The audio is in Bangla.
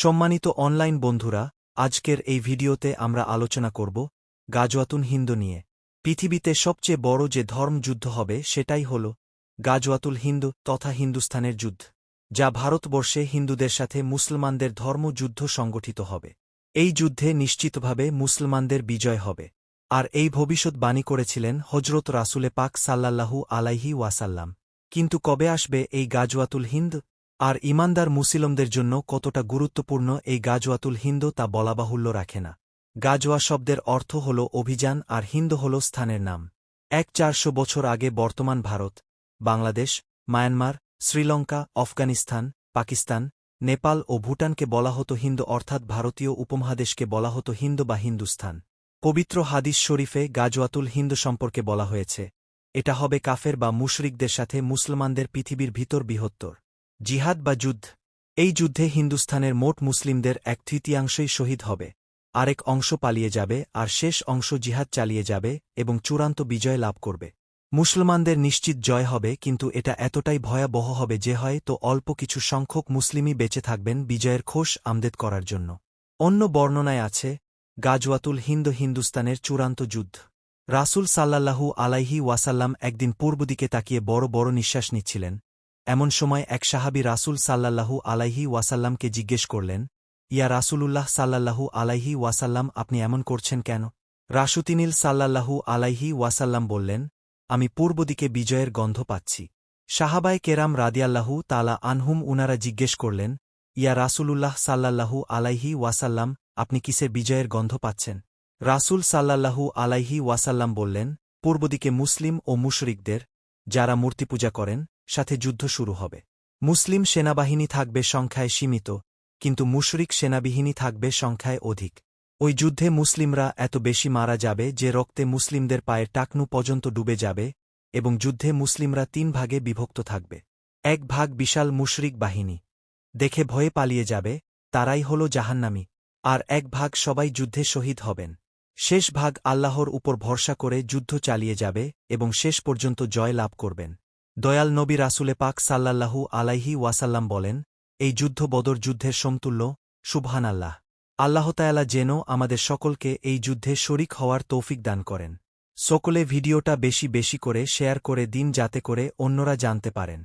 সম্মানিত অনলাইন বন্ধুরা, আজকের এই ভিডিওতে আমরা আলোচনা করব গাজওয়াতুল হিন্দ নিয়ে। পৃথিবীতে সবচেয়ে বড় যে ধর্মযুদ্ধ হবে সেটাই হল গাজওয়াতুল হিন্দ তথা হিন্দুস্তানের যুদ্ধ, যা ভারতবর্ষে হিন্দুদের সাথে মুসলমানদের ধর্মযুদ্ধ সংগঠিত হবে। এই যুদ্ধে নিশ্চিতভাবে মুসলমানদের বিজয় হবে। আর এই ভবিষ্যৎবাণী করেছিলেন হজরত রাসূলে পাক সাল্লাল্লাহু আলাইহি ওয়াসাল্লাম। কিন্তু কবে আসবে এই গাজওয়াতুল হিন্দ, আর ঈমানদার মুসলিমদের জন্য কতটা গুরুত্বপূর্ণ এই গাজওয়াতুল হিন্দ তা বলাবাহুল্য রাখে না। গাজওয়া শব্দের অর্থ হল অভিযান, আর হিন্দ হল স্থানের নাম। 400 বছর আগে বর্তমান ভারত, বাংলাদেশ, মায়ানমার, শ্রীলঙ্কা, আফগানিস্তান, পাকিস্তান, নেপাল ও ভুটানকে বলা হতো হিন্দ, অর্থাৎ ভারতীয় উপমহাদেশকে বলা হতো হিন্দ বা হিন্দুস্থান। পবিত্র হাদিস শরীফে গাজওয়াতুল হিন্দ সম্পর্কে বলা হয়েছে, এটা হবে কাফের বা মুশরিকদের সাথে মুসলমানদের পৃথিবীর ভিতর বৃহত্তর জিহাদ বা যুদ্ধ। এই যুদ্ধে হিন্দুস্থানের মোট মুসলিমদের 1/3 শহীদ হবে, আরেক অংশ পালিয়ে যাবে, আর শেষ অংশ জিহাদ চালিয়ে যাবে এবং চূড়ান্ত বিজয় লাভ করবে। মুসলমানদের নিশ্চিত জয় হবে, কিন্তু এটা এতটাই ভয়াবহ হবে যে হয়তো অল্প কিছু সংখ্যক মুসলিমই বেঁচে থাকবেন বিজয়ের খোশ আমদেদ করার জন্য। অন্য বর্ণনায় আছে, গাজওয়াতুল হিন্দ হিন্দুস্তানের চূড়ান্ত যুদ্ধ। রাসূল সাল্লাল্লাহু আলাইহি ওয়াসাল্লাম একদিন পূর্ব দিকে তাকিয়ে বড় বড় নিঃশ্বাস নিচ্ছিলেন। এমন সময় এক সাহাবী রাসূল সাল্লাল্লাহু আলাইহি ওয়াসাল্লামকে জিজ্ঞেস করলেন, ইয়া রাসূলুল্লাহ সাল্লাল্লাহু আলাইহি ওয়াসাল্লাম, আপনি এমন করছেন কেন? রাসূতিনিল সাল্লাল্লাহু আলাইহি ওয়াসাল্লাম বললেন, আমি পূর্ব দিকে বিজয়ের গন্ধ পাচ্ছি। সাহাবায়ে কেরাম রাদিয়াল্লাহু তাআলা আনহুম উনারা জিজ্ঞেস করলেন, ইয়া রাসূলুল্লাহ সাল্লাল্লাহু আলাইহি ওয়াসাল্লাম, আপনি কিসের বিজয়ের গন্ধ পাচ্ছেন? রাসূল সাল্লাল্লাহু আলাইহি ওয়াসাল্লাম বললেন, পূর্বদিকে মুসলিম ও মুশরিকদের, যারা মূর্তিপূজা করেন, সাথে যুদ্ধ শুরু হবে। মুসলিম সেনাবাহিনী থাকবে সংখ্যায় সীমিত, কিন্তু মুশরিক সেনাবাহিনী থাকবে সংখ্যায় অধিক। ওই যুদ্ধে মুসলিমরা এত বেশি মারা যাবে যে রক্তে মুসলিমদের পায়ের টাকনু পর্যন্ত ডুবে যাবে, এবং যুদ্ধে মুসলিমরা 3 ভাগে বিভক্ত থাকবে। এক ভাগ বিশাল মুশরিক বাহিনী দেখে ভয়ে পালিয়ে যাবে, তারাই হল জাহান্নামী। আর এক ভাগ সবাই যুদ্ধে শহীদ হবেন। শেষ ভাগ আল্লাহর উপর ভরসা করে যুদ্ধ চালিয়ে যাবে এবং শেষ পর্যন্ত জয় লাভ করবেন। দয়াল নবী রাসূলে পাক সাল্লাল্লাহু আলাইহি ওয়াসাল্লাম বলেন, এই যুদ্ধ বদর যুদ্ধের সমতুল্য। সুবহানাল্লাহ। আল্লাহ তাআলা যেন আমাদের সকলকে এই যুদ্ধে শরিক হওয়ার তৌফিক দান করেন। সকলে ভিডিওটা বেশি বেশি করে শেয়ার করে দিন, যাতে করে অন্যরা জানতে পারেন।